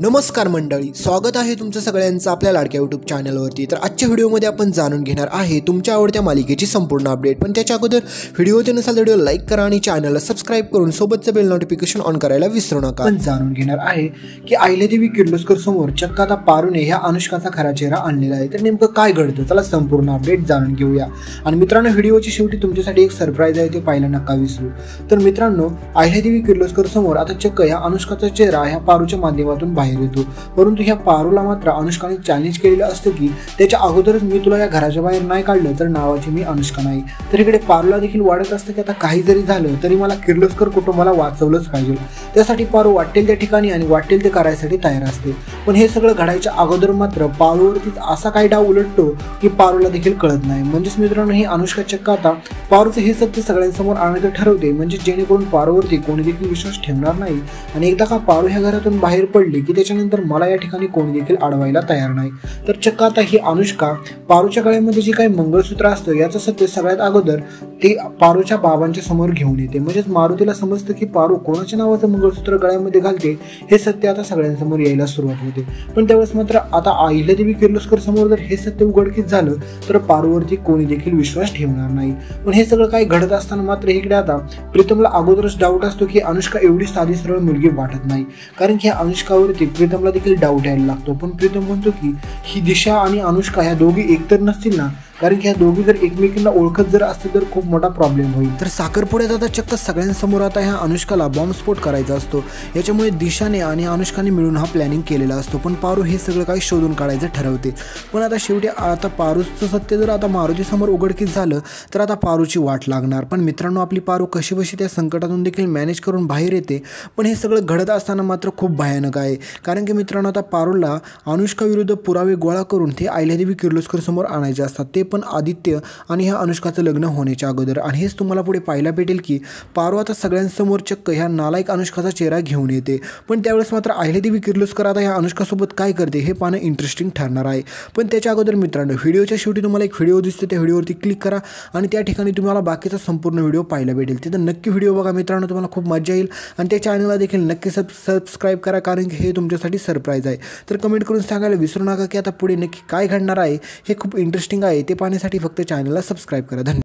नमस्कार मंडळी, स्वागत आहे तुमचं सगळ्यांचं आपल्या लाडक्या यूट्यूब चॅनलवरती। तर आजच्या व्हिडिओमध्ये आपण जाणून घेणार आहे तुमच्या आवडत्या मालिकेची संपूर्ण अपडेट। पण त्याच्या अगोदर व्हिडिओ नसेल तर व्हिडिओ लाईक करा आणि चॅनलला सबस्क्राइब करून सोबतचं बेल नोटिफिकेशन ऑन करायला विसरू नका। आपण जाणून घेणार आहे की अहिल्यादेवी किर्लोस्कर समोर चक्क आता पारूने ह्या अनुष्काचा खरा चेहरा आणलेला आहे। तर नेमकं काय घडतं चला संपूर्ण अपडेट जाणून घेऊया। आणि मित्रांनो, व्हिडिओच्या शेवटी तुमच्यासाठी एक सरप्राईज आहे, ते पाहायला नका विसरू। तर मित्रांनो, अहिल्यादेवी किर्लोस्कर समोर आता चक्क ह्या अनुष्काचा चेहरा ह्या पारूच्या माध्यमातून बाहेर येतो। परंतु ह्या पारूला मात्र अनुष्काने चॅलेंज केलेलं असतं की त्याच्या अगोदरच मी तुला या घराच्या बाहेर नाही काढलं तर नावाची मी अनुष्का नाही। तर इकडे पारूला देखील वाटत असतं की आता काही जरी झालं तरी मला किर्लोस्कर कुटुंबाला वाचवलंच पाहिजे। त्यासाठी पारू वाटेल त्या ठिकाणी आणि वाटेल ते करायसाठी तयार असते। पण हे सगळं घडायच्या अगोदर मात्र पारूवरतीच असा काय डाव उलटतो की पारूला देखील कळत नाही। म्हणजेच मित्रांनो, ही अनुष्का चक्क आता पारूचं हे सत्य सगळ्यांसमोर आणायचं ठरवते, म्हणजे जेणेकरून पारूवरती कोणी देखील विश्वास ठेवणार नाही। आणि एकदा का पारू ह्या घरातून बाहेर पडली की त्याच्यानंतर मला या ठिकाणी कोणी देखील अडवायला तयार नाही। तर चक्क आता ही अनुष्का पारूच्या गळ्यामध्ये जे काही मंगळसूत्र असतं याचं सत्य सगळ्यात अगोदर ते पारूच्या बाबांच्या समोर घेऊन येते। म्हणजेच मारुतीला समजतं की पारू कोणाच्या नावाचं मंगळसूत्र गळ्यामध्ये घालते हे सत्य आता सगळ्यांसमोर यायला सुरुवात होते। पण त्यावेळेस मात्र आता अहिल्यादेवी किर्लोस्कर समोर जर हे सत्य उघडकीस झालं तर पारूवरती कोणी देखील विश्वास ठेवणार नाही। पण हे सगळं काही घडत असताना मात्र इकडे आता प्रीतमला अगोदरच डाऊट असतो की अनुष्का एवढी साधी सरळ मुलगी वाटत नाही, कारण की अनुष्कावरती प्रीतमला देखील डाऊट यायला लागतो। पण प्रीतम म्हणतो की ही दिशा आणि अनुष्का ह्या दोघी एकतर नसतील ना, कारण की ह्या दोघी जर एकमेकांना ओळखत जर असतील तर खूप मोठा प्रॉब्लेम होईल। तर साखरपुड्यात आता चक्क सगळ्यांसमोर आता ह्या अनुष्काला बॉम्बस्फोट करायचा असतो। याच्यामुळे दिशाने आणि अनुष्काने मिळून हा प्लॅनिंग केलेला असतो। पण पारू हे सगळं काही शोधून काढायचं ठरवते। पण आता शेवटी आता पारूचं सत्य जर आता मारुती समोर उघडकीस झालं तर आता पारूची वाट लागणार। पण मित्रांनो, आपली पारू कशी बशी त्या संकटातून देखील मॅनेज करून बाहेर येते। पण हे सगळं घडत असताना मात्र खूप भयानक आहे, कारण की मित्रांनो आता पारूला अनुष्का विरुद्ध पुरावे गोळा करून ते अहिल्यादेवी किर्लोस्कर समोर आणायचे असतात, ते पण आदित्य आणि ह्या अनुष्काचं लग्न होण्याच्या अगोदर। आणि हेच तुम्हाला पुढे पाहायला भेटेल की पारू आता सगळ्यांसमोर चक्क ह्या नालायक अनुष्काचा चेहरा घेऊन येते। पण त्यावेळेस मात्र अहिल्यादेवी किर्लोस्कर आता ह्या अनुष्कासोबत काय करते हे पाहणं इंटरेस्टिंग ठरणार आहे। पण त्याच्या अगोदर मित्रांनो, व्हिडिओच्या शेवटी तुम्हाला एक व्हिडिओ दिसतो, त्या व्हिडिओवरती क्लिक करा आणि त्या ठिकाणी तुम्हाला बाकीचा संपूर्ण व्हिडिओ पाहायला भेटेल। तिथं नक्की व्हिडिओ बघा मित्रांनो, तुम्हाला खूप मजा येईल। आणि त्या चॅनलला देखील नक्की सबस्क्राईब करा, कारण की हे तुमच्यासाठी सरप्राईज आहे। तर कमेंट करून सांगायला विसरू नका की आता पुढे नक्की काय घडणार आहे, हे खूप इंटरेस्टिंग आहे। ते पाहण्यासाठी फक्त चॅनलला सबस्क्राईब करा। धन्यवाद।